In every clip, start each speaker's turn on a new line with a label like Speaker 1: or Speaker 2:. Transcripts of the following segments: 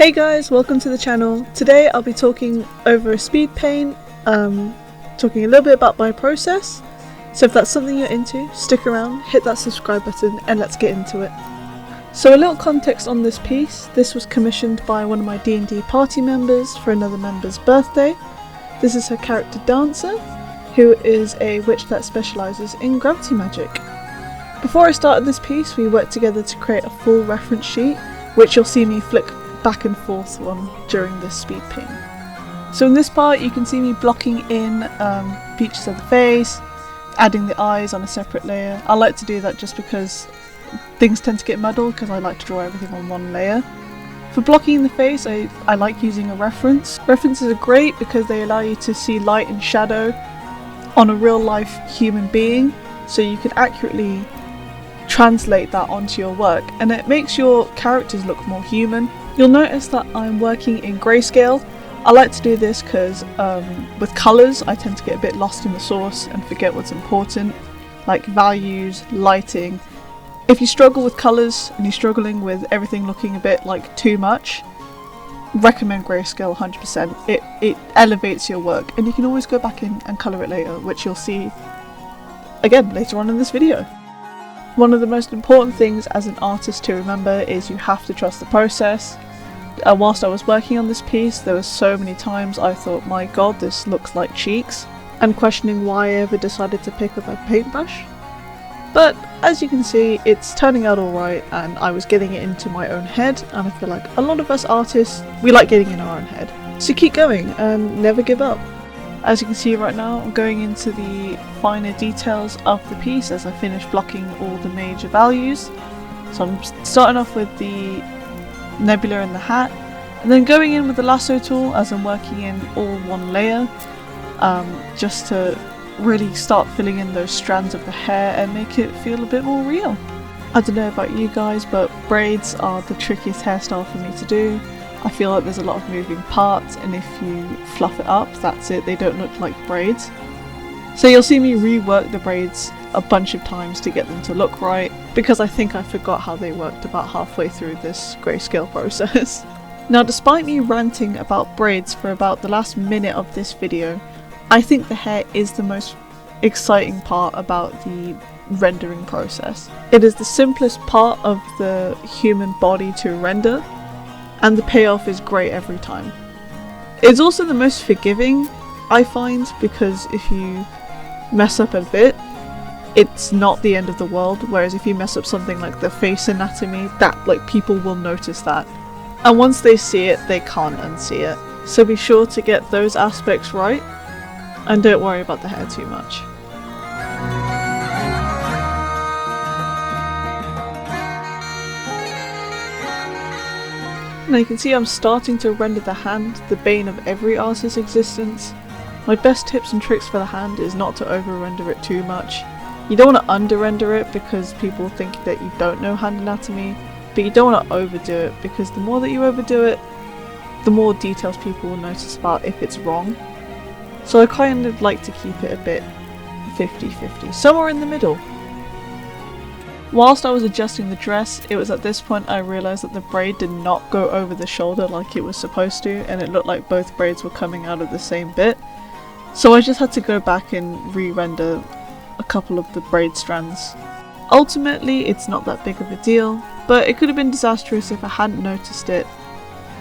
Speaker 1: Hey guys, welcome to the channel. Today I'll be talking over Speedpaint, talking a little bit about my process. So if that's something you're into, stick around, hit that subscribe button and let's get into it. So a little context on this piece. This was commissioned by one of my D&D party members for another member's birthday. This is her character Dancer, who is a witch that specialises in gravity magic. Before I started this piece, we worked together to create a full reference sheet, which you'll see me flick back and forth on during this speed paint. So in this part you can see me blocking in features of the face, adding the eyes on a separate layer. I like to do that just because things tend to get muddled because I like to draw everything on one layer. For blocking in the face I like using a reference. References are great because they allow you to see light and shadow on a real life human being, so you can accurately translate that onto your work and it makes your characters look more human. You'll notice that I'm working in grayscale. I like to do this because with colours I tend to get a bit lost in the source and forget what's important, like values, lighting. If you struggle with colours and you're struggling with everything looking a bit like too much, recommend grayscale 100%. It elevates your work and you can always go back in and colour it later, which you'll see again later on in this video. One of the most important things as an artist to remember is you have to trust the process. Whilst I was working on this piece, there were so many times I thought, my god, this looks like cheeks, and questioning why I ever decided to pick up a paintbrush. But as you can see, it's turning out alright and I was getting it into my own head, and I feel like a lot of us artists, we like getting in our own head. So keep going and never give up. As you can see right now, I'm going into the finer details of the piece as I finish blocking all the major values. So I'm starting off with the nebula and the hat, and then going in with the lasso tool as I'm working in all one layer, just to really start filling in those strands of the hair and make it feel a bit more real. I don't know about you guys, but braids are the trickiest hairstyle for me to do. I feel like there's a lot of moving parts, and if you fluff it up, that's it, they don't look like braids. So you'll see me rework the braids a bunch of times to get them to look right, because I think I forgot how they worked about halfway through this grayscale process. Now, despite me ranting about braids for about the last minute of this video, I think the hair is the most exciting part about the rendering process. It is the simplest part of the human body to render, and the payoff is great every time. It's also the most forgiving, I find, because if you mess up a bit, it's not the end of the world, whereas if you mess up something like the face anatomy, that, like, people will notice that. And once they see it, they can't unsee it. So be sure to get those aspects right, and don't worry about the hair too much. Now you can see I'm starting to render the hand, the bane of every artist's existence. My best tips and tricks for the hand is not to over render it too much. You don't want to under render it because people think that you don't know hand anatomy, but you don't want to overdo it because the more that you overdo it, the more details people will notice about if it's wrong. So I kind of like to keep it a bit 50-50, somewhere in the middle. Whilst I was adjusting the dress, it was at this point I realised that the braid did not go over the shoulder like it was supposed to, and it looked like both braids were coming out of the same bit. So I just had to go back and re-render a couple of the braid strands. Ultimately, it's not that big of a deal, but it could have been disastrous if I hadn't noticed it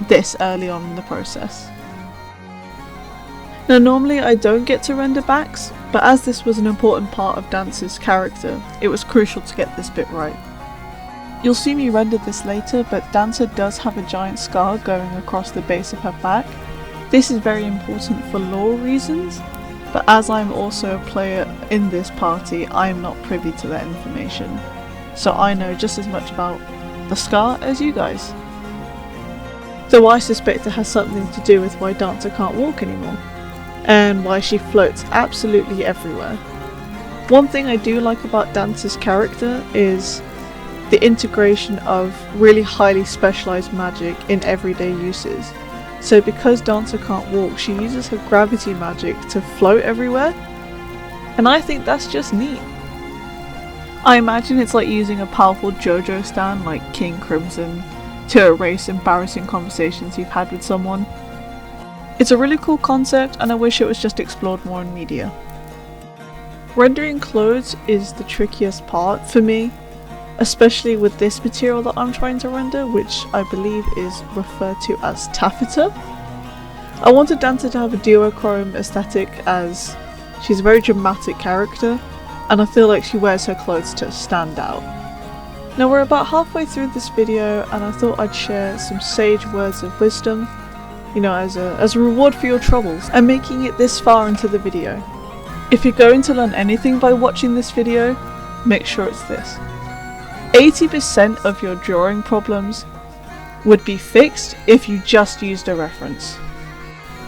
Speaker 1: this early on in the process. Now normally I don't get to render backs, but as this was an important part of Dancer's character, it was crucial to get this bit right. You'll see me render this later, but Dancer does have a giant scar going across the base of her back. This is very important for lore reasons, but as I'm also a player in this party, I am not privy to that information. So I know just as much about the scar as you guys. Though I suspect it has something to do with why Dancer can't walk anymore, and why she floats absolutely everywhere. One thing I do like about Dancer's character is the integration of really highly specialised magic in everyday uses. So because Dancer can't walk, she uses her gravity magic to float everywhere, and I think that's just neat. I imagine it's like using a powerful JoJo stand like King Crimson to erase embarrassing conversations you've had with someone. It's a really cool concept and I wish it was just explored more in media. Rendering clothes is the trickiest part for me, especially with this material that I'm trying to render, which I believe is referred to as taffeta. I wanted Dancer to have a duochrome aesthetic as she's a very dramatic character and I feel like she wears her clothes to stand out. Now we're about halfway through this video and I thought I'd share some sage words of wisdom, you know, as a reward for your troubles and making it this far into the video. If you're going to learn anything by watching this video, make sure it's this. 80% of your drawing problems would be fixed if you just used a reference.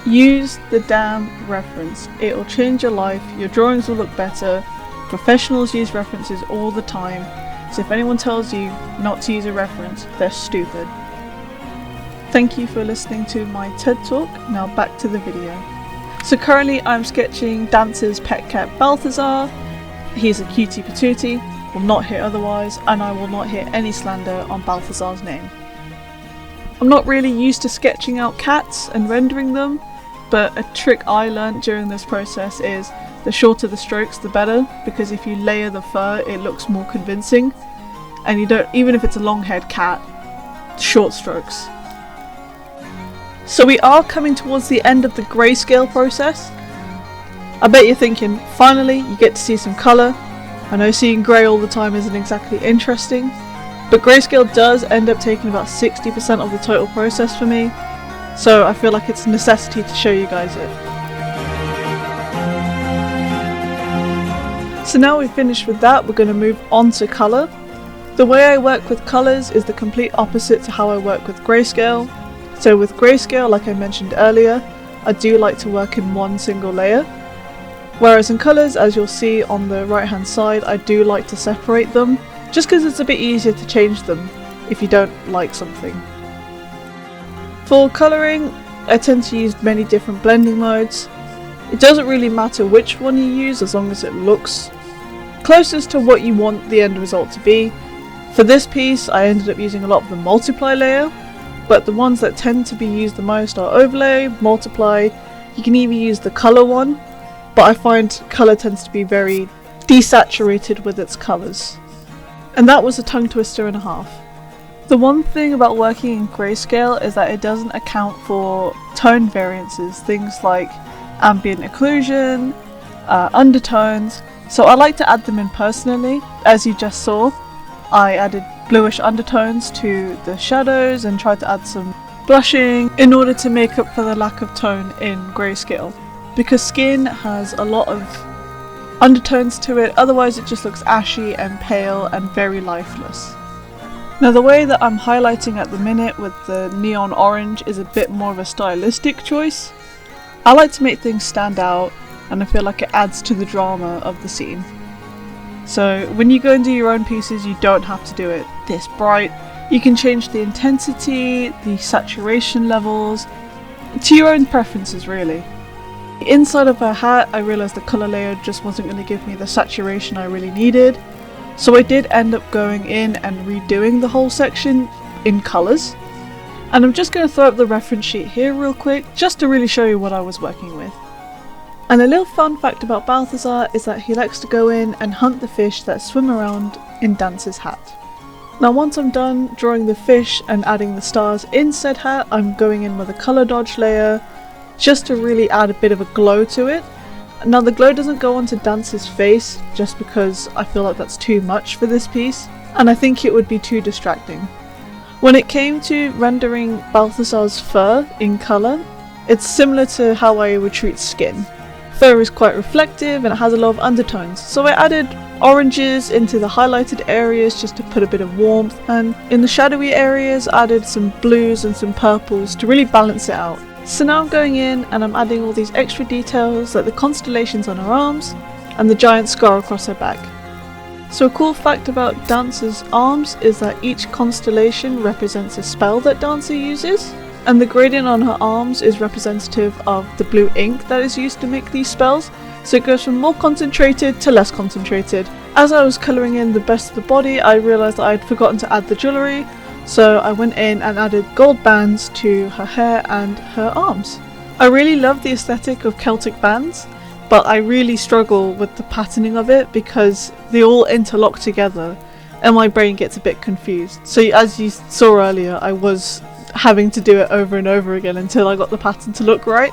Speaker 1: Use the damn reference. It'll change your life, your drawings will look better. Professionals use references all the time, so if anyone tells you not to use a reference, they're stupid. Thank you for listening to my TED Talk. Now back to the video. So currently I'm sketching Dancer's pet cat Balthazar. He's a cutie patootie, will not hit otherwise, and I will not hit any slander on Balthazar's name. I'm not really used to sketching out cats and rendering them, but a trick I learned during this process is the shorter the strokes the better, because if you layer the fur it looks more convincing, and you don't, even if it's a long haired cat, short strokes. So we are coming towards the end of the grayscale process. I bet you're thinking, finally you get to see some colour. I know seeing grey all the time isn't exactly interesting, but grayscale does end up taking about 60% of the total process for me, so I feel like it's a necessity to show you guys it. So now we've finished with that, we're going to move on to colour. The way I work with colours is the complete opposite to how I work with grayscale. So with grayscale, like I mentioned earlier, I do like to work in one single layer. Whereas in colours, as you'll see on the right hand side, I do like to separate them, just because it's a bit easier to change them if you don't like something. For colouring, I tend to use many different blending modes. It doesn't really matter which one you use as long as it looks closest to what you want the end result to be. For this piece, I ended up using a lot of the multiply layer, but the ones that tend to be used the most are overlay, multiply. You can even use the colour one, but I find colour tends to be very desaturated with its colours. And that was a tongue twister and a half. The one thing about working in grayscale is that it doesn't account for tone variances, things like ambient occlusion, undertones, so I like to add them in personally. As you just saw, I added bluish undertones to the shadows and tried to add some blushing in order to make up for the lack of tone in grayscale, because skin has a lot of undertones to it, otherwise it just looks ashy and pale and very lifeless. Now the way that I'm highlighting at the minute with the neon orange is a bit more of a stylistic choice. I like to make things stand out and I feel like it adds to the drama of the scene. So when you go and do your own pieces, you don't have to do it this bright. You can change the intensity, the saturation levels, to your own preferences really. Inside of her hat, I realised the colour layer just wasn't going to give me the saturation I really needed, so I did end up going in and redoing the whole section in colours. And I'm just going to throw up the reference sheet here real quick, just to really show you what I was working with. And a little fun fact about Balthazar is that he likes to go in and hunt the fish that swim around in Dancer's hat. Now once I'm done drawing the fish and adding the stars in said hat, I'm going in with a colour dodge layer, just to really add a bit of a glow to it. Now the glow doesn't go onto Dancer's face, just because I feel like that's too much for this piece, and I think it would be too distracting. When it came to rendering Balthazar's fur in colour, it's similar to how I would treat skin. Fur is quite reflective and it has a lot of undertones, so I added oranges into the highlighted areas just to put a bit of warmth, and in the shadowy areas added some blues and some purples to really balance it out. So now I'm going in and I'm adding all these extra details like the constellations on her arms and the giant scar across her back. So a cool fact about Dancer's arms is that each constellation represents a spell that Dancer uses, and the gradient on her arms is representative of the blue ink that is used to make these spells, so it goes from more concentrated to less concentrated. As I was colouring in the best of the body, I realised that I had forgotten to add the jewellery, So I went in and added gold bands to her hair and her arms. I really love the aesthetic of Celtic bands, but I really struggle with the patterning of it because they all interlock together and my brain gets a bit confused. So as you saw earlier, I was having to do it over and over again until I got the pattern to look right.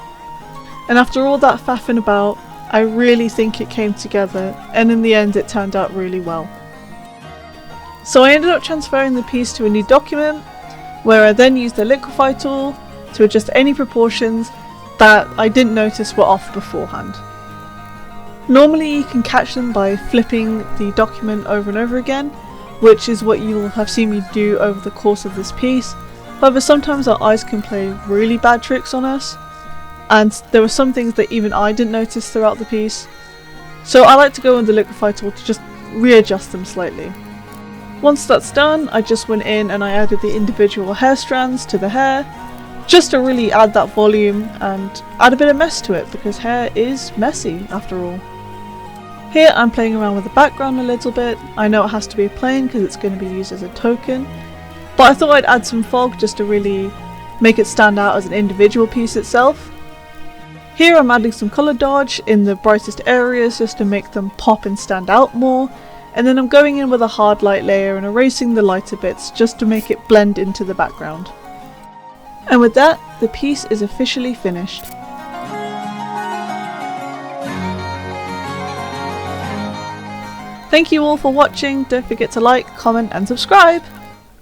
Speaker 1: And after all that faffing about, I really think it came together, and in the end it turned out really well. So I ended up transferring the piece to a new document, where I then used the liquify tool to adjust any proportions that I didn't notice were off beforehand. Normally you can catch them by flipping the document over and over again, which is what you'll have seen me do over the course of this piece. However, sometimes our eyes can play really bad tricks on us, and there were some things that even I didn't notice throughout the piece. So I like to go in the liquify tool to just readjust them slightly. Once that's done, I just went in and I added the individual hair strands to the hair, just to really add that volume and add a bit of mess to it, because hair is messy after all. Here I'm playing around with the background a little bit. I know it has to be plain because it's going to be used as a token, but I thought I'd add some fog just to really make it stand out as an individual piece itself. Here I'm adding some colour dodge in the brightest areas just to make them pop and stand out more, and then I'm going in with a hard light layer and erasing the lighter bits just to make it blend into the background. And with that, the piece is officially finished. Thank you all for watching. Don't forget to like, comment and subscribe!